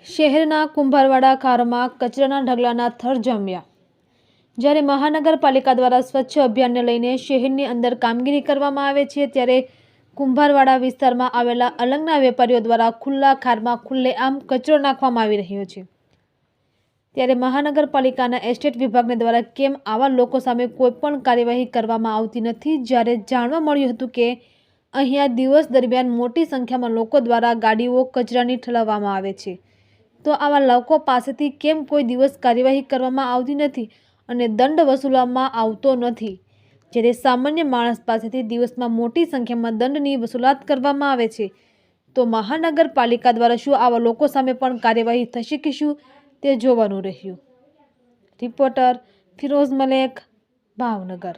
શહેરના કુંભારવાડા ખારમાં કચરાના ઢગલાના થર જમ્યા। જ્યારે મહાનગરપાલિકા દ્વારા સ્વચ્છ અભિયાનને લઈને શહેરની અંદર કામગીરી કરવામાં આવે છે, ત્યારે કુંભારવાડા વિસ્તારમાં આવેલા અલંગના વેપારીઓ દ્વારા ખુલ્લા ખારમાં ખુલ્લેઆમ કચરો નાખવામાં આવી રહ્યો છે। ત્યારે મહાનગરપાલિકાના એસ્ટેટ વિભાગને દ્વારા કેમ આવા લોકો સામે કોઈ પણ કાર્યવાહી કરવામાં આવતી નથી? જ્યારે જાણવા મળ્યું હતું કે અહીંયા દિવસ દરમિયાન મોટી સંખ્યામાં લોકો દ્વારા ગાડીઓ કચરાની ઠલવવામાં આવે છે, તો આવા લોકો પાસેથી કેમ કોઈ દિવસ કાર્યવાહી કરવામાં આવતી નથી અને દંડ વસૂલવામાં આવતો નથી? જ્યારે સામાન્ય માણસ પાસેથી દિવસમાં મોટી સંખ્યામાં દંડની વસૂલાત કરવામાં આવે છે, તો મહાનગરપાલિકા દ્વારા શું આવા લોકો સામે પણ કાર્યવાહી થશે કે શું, તે જોવાનું રહ્યું। રિપોર્ટર ફિરોઝ મલેક, ભાવનગર।